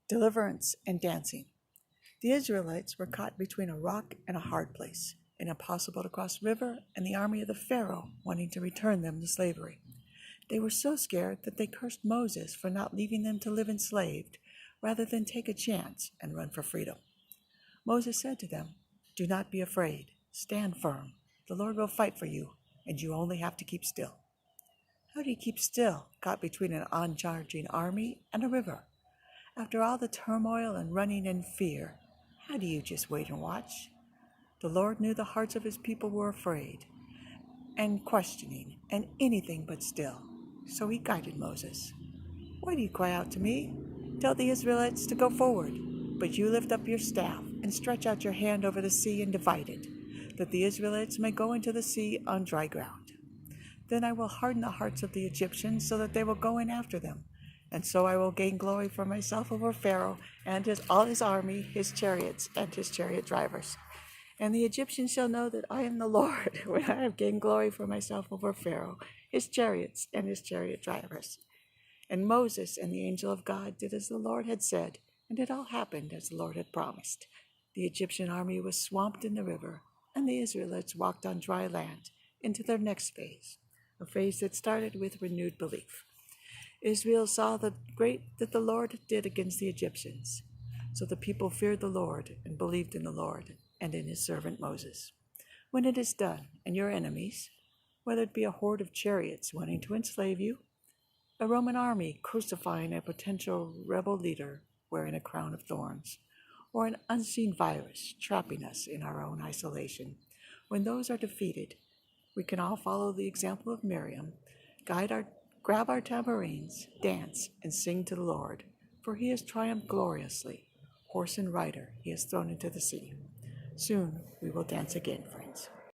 Deliverance and dancing. The Israelites were caught between a rock and a hard place, and impossible to cross the river, and the army of the Pharaoh wanting to return them to slavery. They were so scared that they cursed Moses for not leaving them to live enslaved, rather than take a chance and run for freedom. Moses said to them, "Do not be afraid. Stand firm. The Lord will fight for you, and you only have to keep still." How do you keep still, caught between an on-charging army and a river? After all the turmoil and running in fear, how do you just wait and watch? The Lord knew the hearts of his people were afraid and questioning and anything but still. So he guided Moses. "Why do you cry out to me? Tell the Israelites to go forward, but you lift up your staff and stretch out your hand over the sea and divide it, that the Israelites may go into the sea on dry ground. Then I will harden the hearts of the Egyptians so that they will go in after them. And so I will gain glory for myself over Pharaoh and all his army, his chariots, and his chariot drivers. And the Egyptians shall know that I am the Lord, when I have gained glory for myself over Pharaoh, his chariots, and his chariot drivers." And Moses and the angel of God did as the Lord had said, and it all happened as the Lord had promised. The Egyptian army was swamped in the river, and the Israelites walked on dry land into their next phase, a phase that started with renewed belief. Israel saw the great that the Lord did against the Egyptians. So the people feared the Lord and believed in the Lord and in his servant Moses. When it is done, and your enemies, whether it be a horde of chariots wanting to enslave you, a Roman army crucifying a potential rebel leader wearing a crown of thorns, or an unseen virus trapping us in our own isolation, when those are defeated, we can all follow the example of Miriam, grab our tambourines, dance, and sing to the Lord, for he has triumphed gloriously. Horse and rider he has thrown into the sea. Soon we will dance again, friends.